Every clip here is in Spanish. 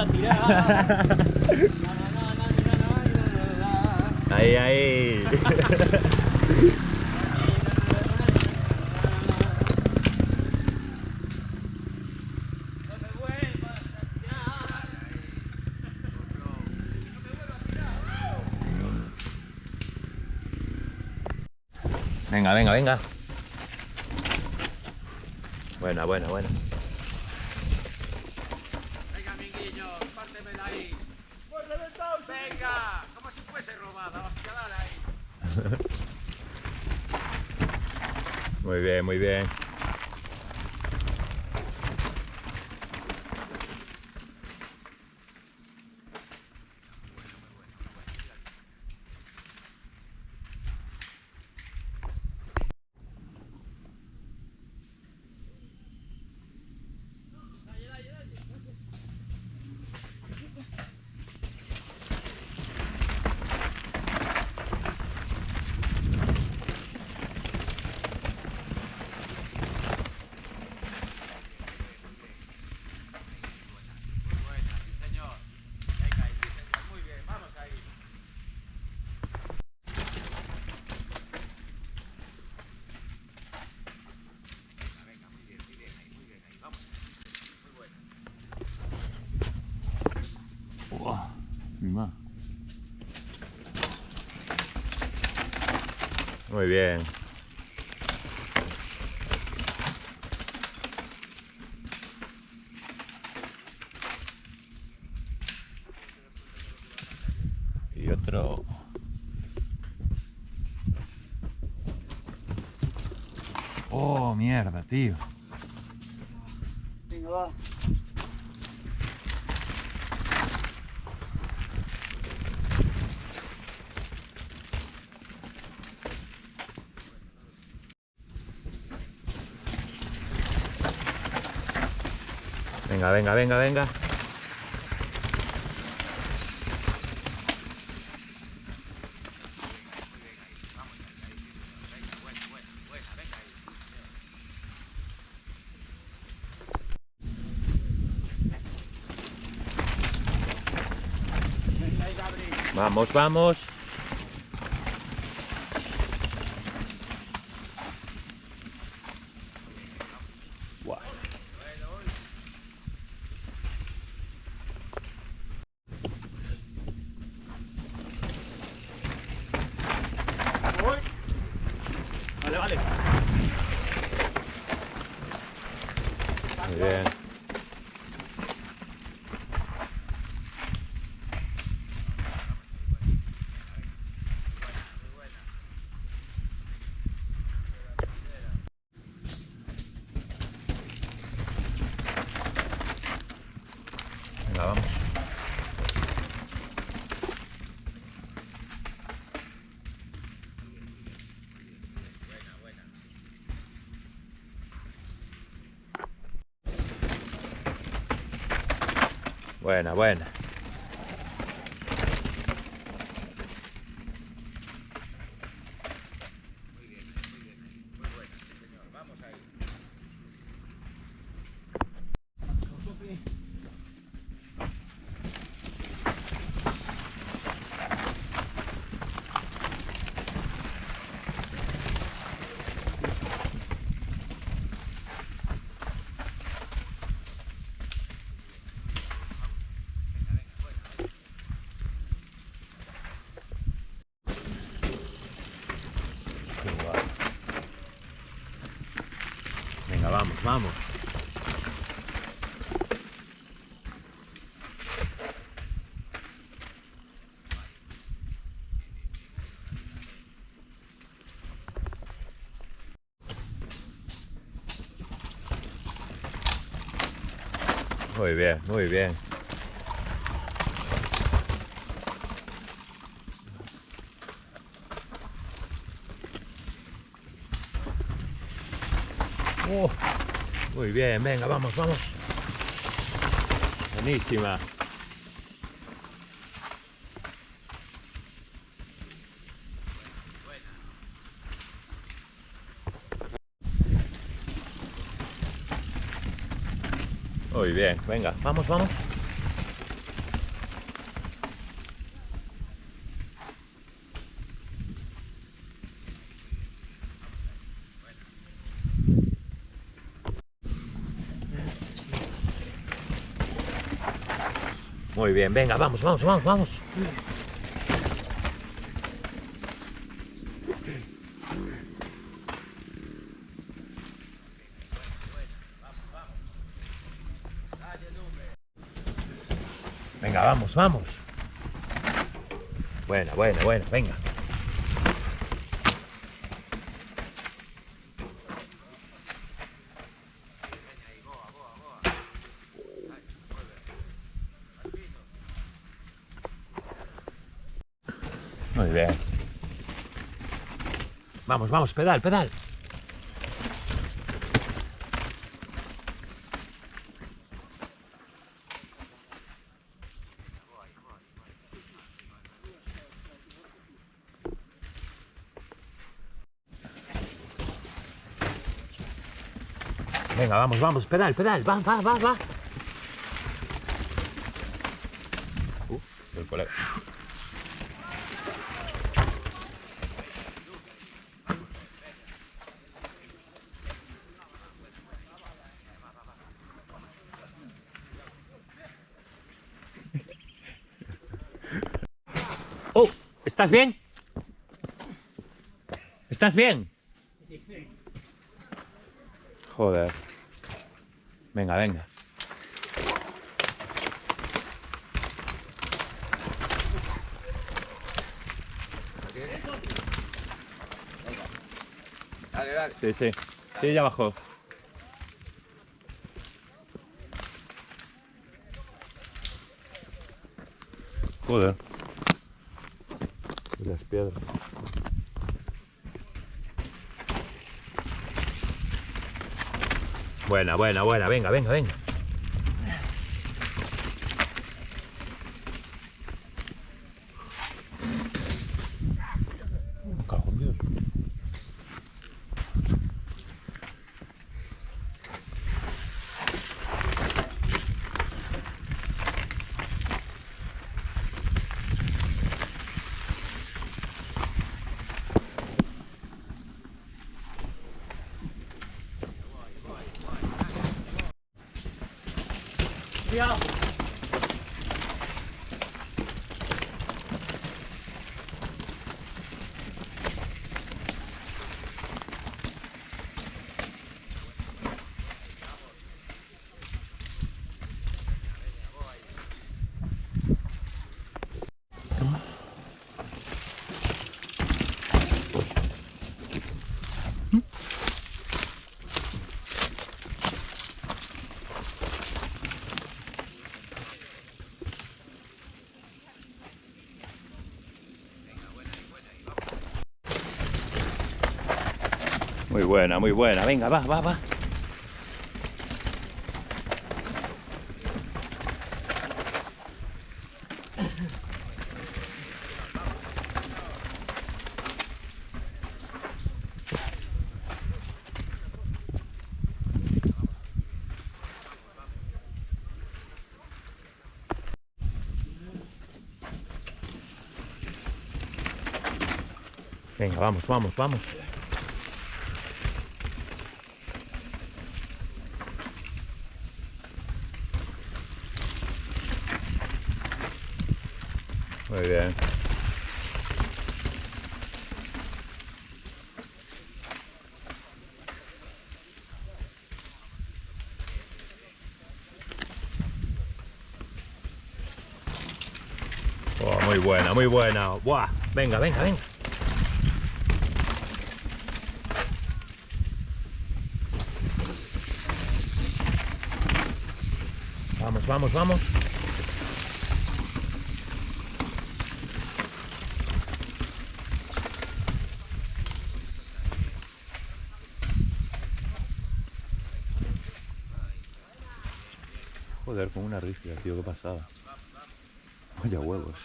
a tirar. Ahí, ahí. Venga, venga, venga. Buena, buena, buena. Venga, amiguillo, pártemela ahí. Venga, como si fuese robada, hostia, dale ahí. Muy bien, muy bien. Muy bien. Y otro. Oh, mierda, tío. Venga, va. Venga, venga, venga, venga. Vamos, vamos. Buah. Vale, vale. Muy bien. Venga, vamos. Buena, buena. Venga, vamos, vamos. Muy bien, muy bien. Muy bien, venga, vamos, vamos. Buenísima. Muy bien, venga, vamos, vamos. Muy bien, venga, vamos, vamos, vamos, vamos. Venga, vamos, vamos. Buena, buena, buena, venga. Muy bien. Vamos, vamos, pedal, pedal. Venga, vamos, vamos, pedal, pedal, va, va, va, va. El colega. Oh, ¿estás bien? ¿Estás bien? Joder. Venga, venga. Dale, dale. Sí, sí. Sí, ya bajó. Joder. Las piedras. Buena, buena, buena. Venga, venga, venga. Me cago en Dios. Muy buena, muy buena. Venga, va, va, va. Venga, vamos, vamos, vamos. Muy bien. Oh, muy buena, muy buena. Buah. Venga, venga, venga. Vamos, vamos, vamos. Joder, con una rifle, tío, qué pasada. Vaya huevos.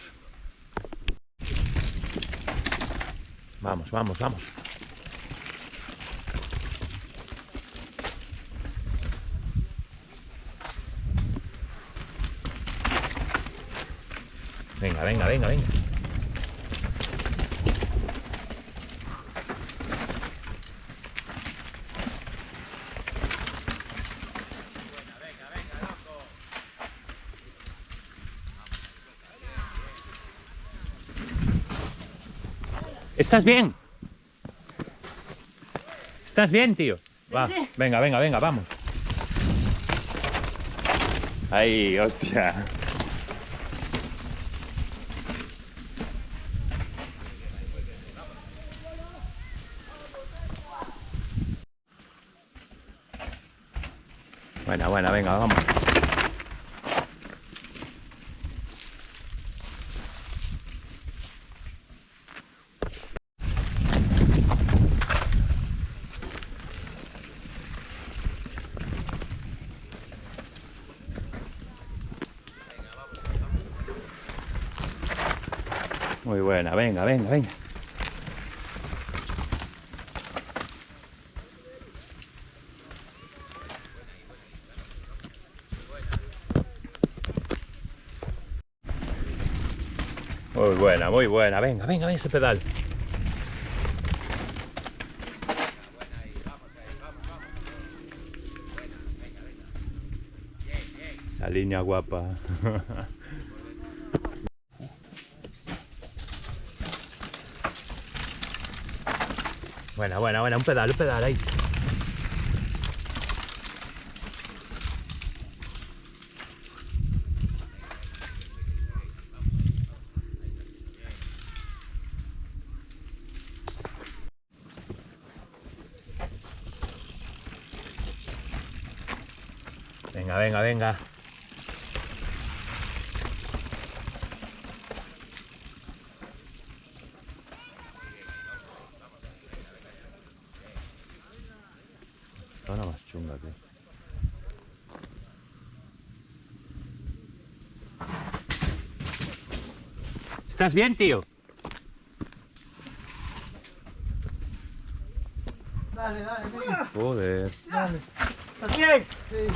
Vamos, vamos, vamos. Venga, venga, venga, venga. ¿Estás bien? ¿Estás bien, tío? Va, venga, venga, venga, vamos. Ahí, hostia. Buena, buena, venga, vamos. Muy buena, venga, venga, venga. Muy buena, venga, venga, venga ese pedal. Esa línea guapa. Buena, buena, buena, un pedal ahí. Venga, venga, venga. Zona más chunga, tío. ¿Estás bien, tío? Dale, dale, venga. Joder. Dale. ¿Estás bien? Sí.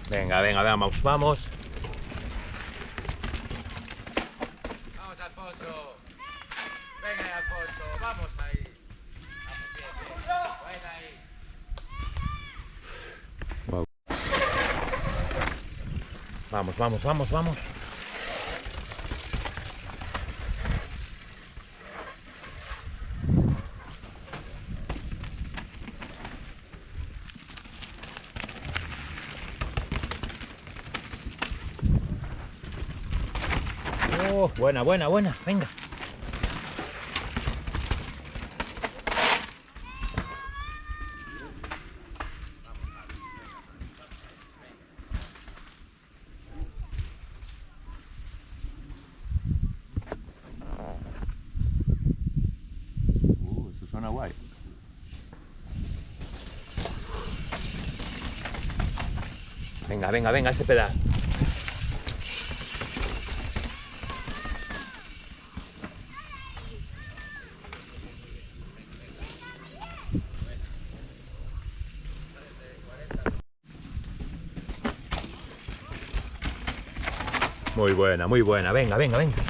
Venga, venga, vamos, vamos. Vamos, Alfonso. Venga, Alfonso. Vamos ahí. Vamos, bien, bien. Buena ahí. Wow. Vamos, vamos, vamos, vamos. Oh, buena, buena, buena, venga. Eso suena guay. Venga, venga, venga, ese pedal. Muy buena. Venga, venga, venga.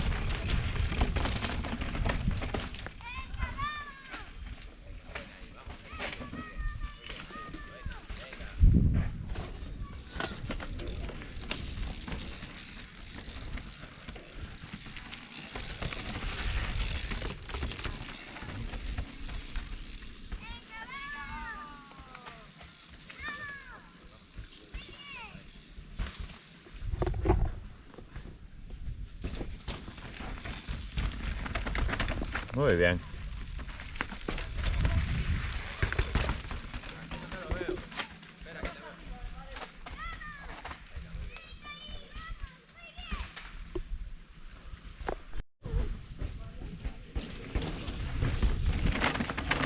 Muy bien.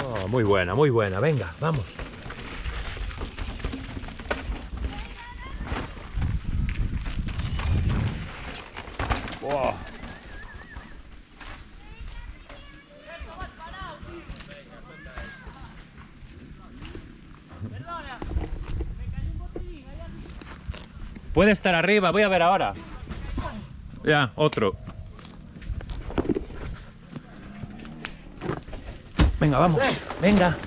Oh, muy buena. Venga, vamos. Wow. Puede estar arriba, voy a ver ahora. Ya, otro. Venga, vamos. Venga.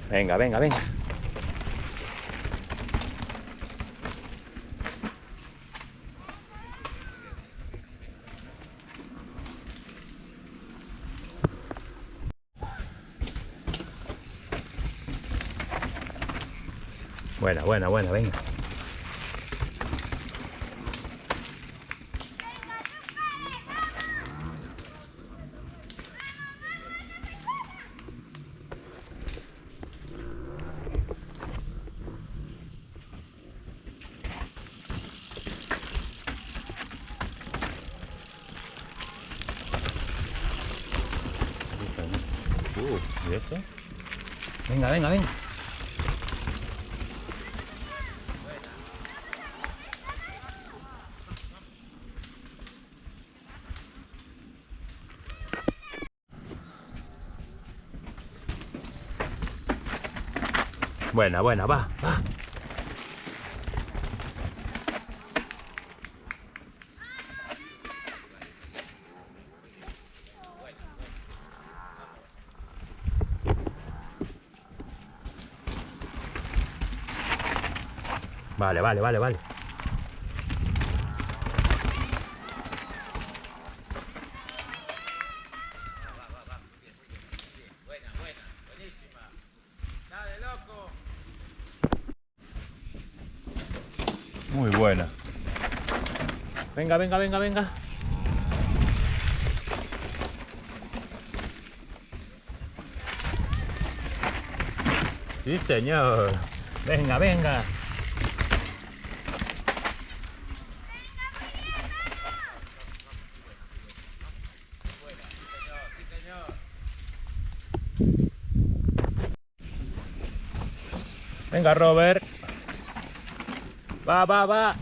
Venga, venga, venga. Buena, venga. ¿Y esto? Venga, venga, venga. Buena, va. Vale. Buenísima. Dale, loco. Muy buena. Venga. Sí, señor. Venga. Sí, señor. Venga, Robert. Va. Vamos,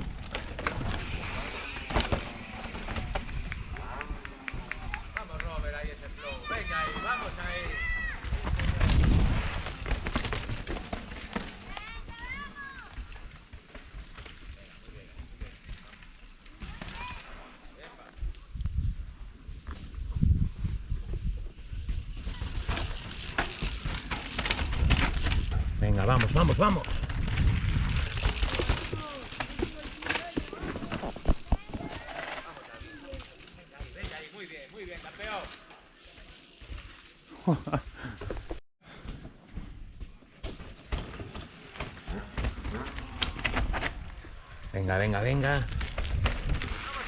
Robert, ahí ese flow. Venga ahí, vamos ahí. Venga, vamos. Venga ahí, muy bien, campeón. Venga. Vamos,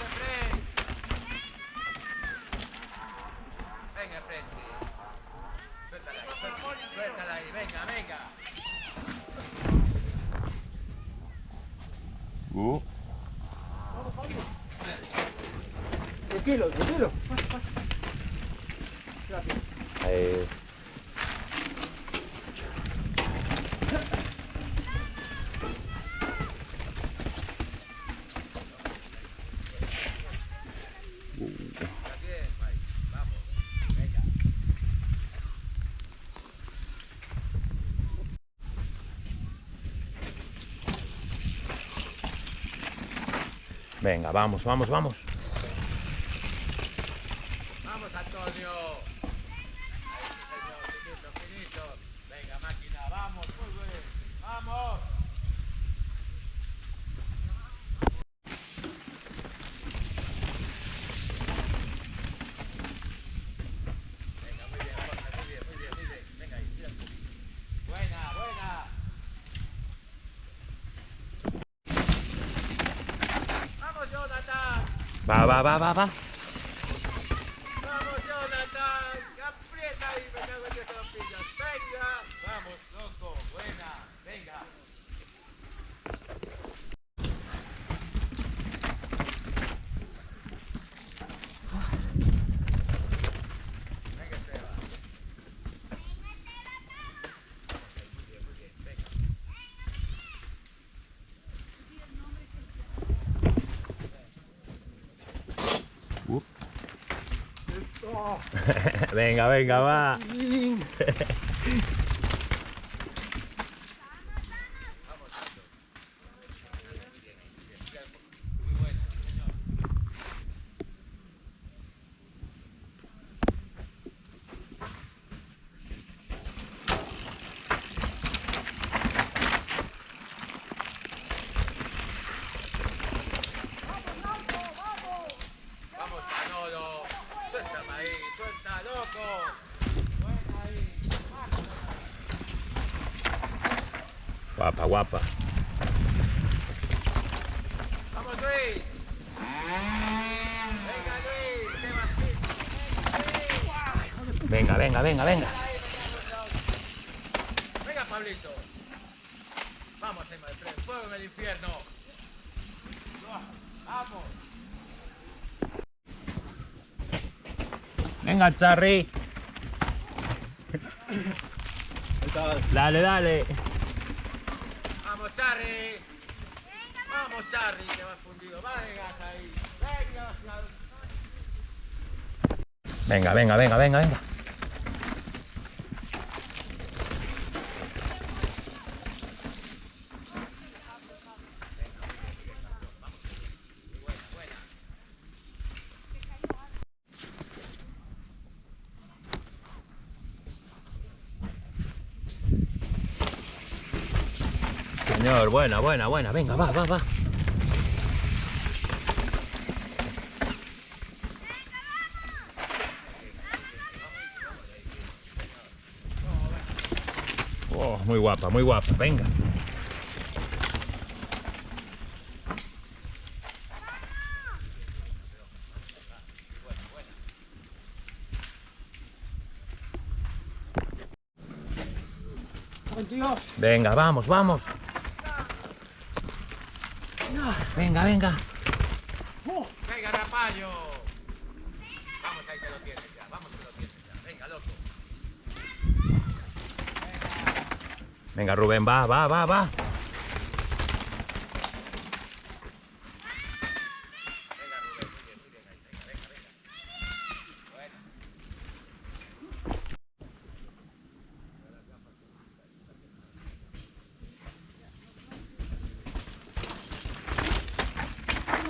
Efren. Venga, Efren. Suéltala ahí, venga. Tranquilo. Ahí. Venga, vamos, vamos, vamos. Vamos, Antonio. Ahí, sí, señor. Finito, finito. Venga, máquina, vamos, muy bien. Vamos. Venga, muy bien, Jorge, muy bien, muy bien, muy bien. Venga ahí, tira tú. Buena, buena. Vamos, Jonathan. Va, va, va, va, va. Vamos, Jonathan. Que aprieta ahí, me cago en Dios que lo pillas. Venga. Vamos, loco. Buena. Venga. Venga, Esteban. Muy bien, muy bien. Venga. Venga, venga, va. Muy buena, señor. Vamos, Manolo. Suéltame ahí, suelta, loco. Buena ahí. Guapa, guapa. Vamos, Luis. Venga, Luis. ¿Qué más? Venga, venga, venga, venga. Venga, Pablito. Vamos, Emma del Fred. Fuego en el infierno. Vamos. Venga, Charry. ¿Qué tal? Dale, dale. Vamos, Charry. Vamos, Charry, que va fundido. Vale, gas ahí. Venga, Venga, venga, venga, venga, venga. buena, buena. Señor, buena, buena, buena. Venga, va, va, va. Oh, muy guapa, muy guapa. Venga. Venga, vamos, vamos. Venga, venga. Venga, Rapallo. Vamos, ahí que lo tienes ya. Vamos, que lo tienes ya. Venga, loco. Venga, Rubén, va, va, va, va. Venga, Rubén. Muy bien ahí. Venga, venga, venga. Bueno.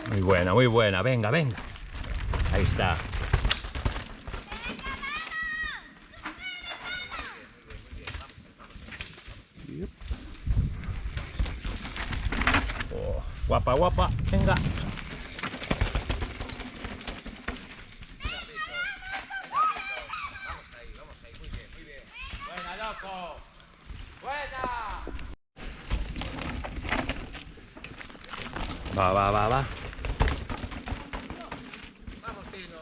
Muy buena, muy buena. Venga, venga. Ahí está. Oh, guapa, guapa. Venga. Vamos ahí. Muy bien, muy bien. Buena, loco. Buena. Va, va, va, va. Vamos, Tino.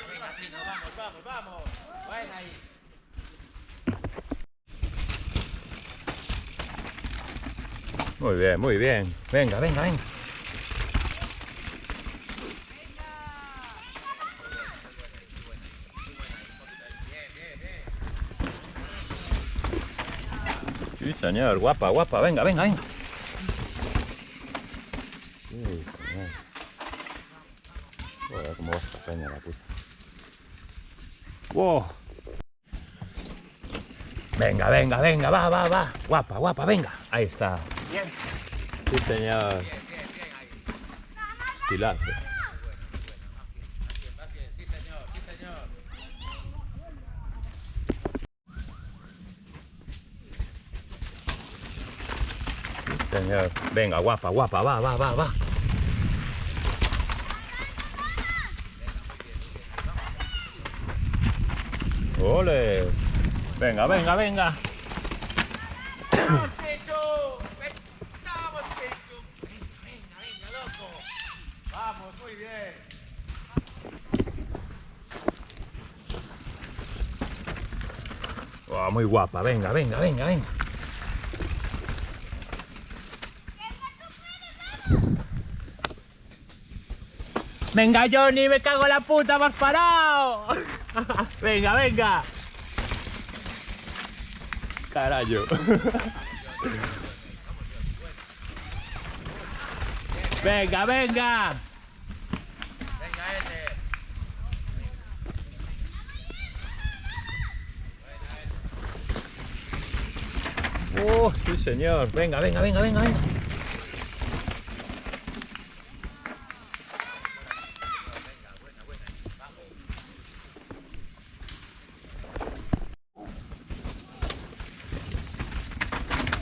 Venga, Tino. Vamos. Buena ahí. Muy bien, muy bien. Venga, venga, venga. Bien. Sí, señor. Guapa, guapa. Venga, venga, venga. Sí, señor. Joder, cómo va esta peña, la puta. Wow. Venga, venga, venga. Va, va, va. Guapa, guapa. Venga. Ahí está. Bien. Sí, señor. Bien ahí. Estilazo. Más bien, sí señor, sí señor. Señor. Venga, guapa, guapa, va, va, va, va. ¡Ole! Venga, venga, venga. ¡Vamos, Pecho! ¡Vamos, Pecho! Venga, venga, loco. Vamos, muy bien. Oh, muy guapa, venga, venga, venga, venga. Venga, Johnny, me cago en la puta, me has parado. Venga, venga. Carajo. Venga, venga. Venga, Eder. Sí, señor. Venga, venga, venga, venga, venga.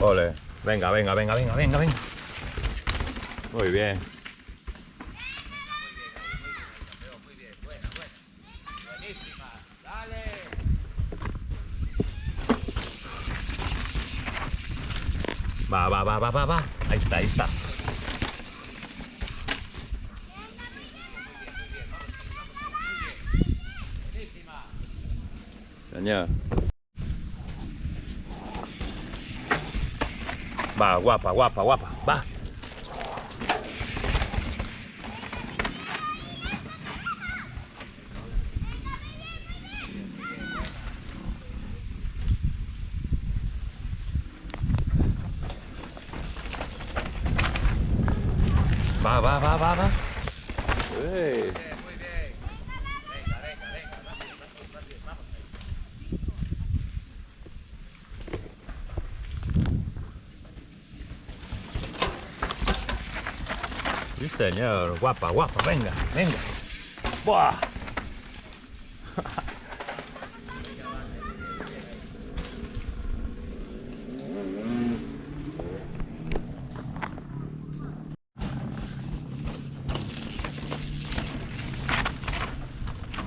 Ole. Venga, venga, venga, venga, venga, venga. Muy bien. Muy bien, buena, buena. Buenísima. Dale. Va, va, va, va, va, va. Ahí está, ahí está. Buenísima. Señor. Va, guapa, guapa, guapa. Va. Va, va, va, va, va. Ey. Bien, muy bien. Venga, venga, venga. Más bien, más bien. Vamos ahí. Sí, señor. Guapa, guapa. Venga, venga. Buah.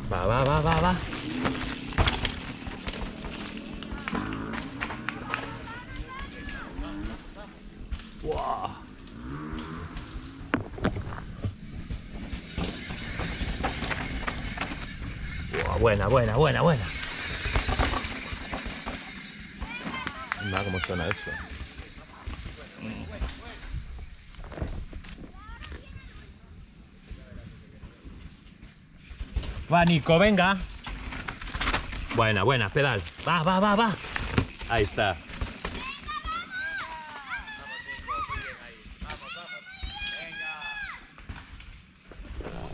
Va, va, va, va, va. Buah. Buah, buena, buena, buena, buena. Mira cómo suena eso. Va, Nico, venga. Buena, buena, pedal. Va, va, va, va. Ahí está.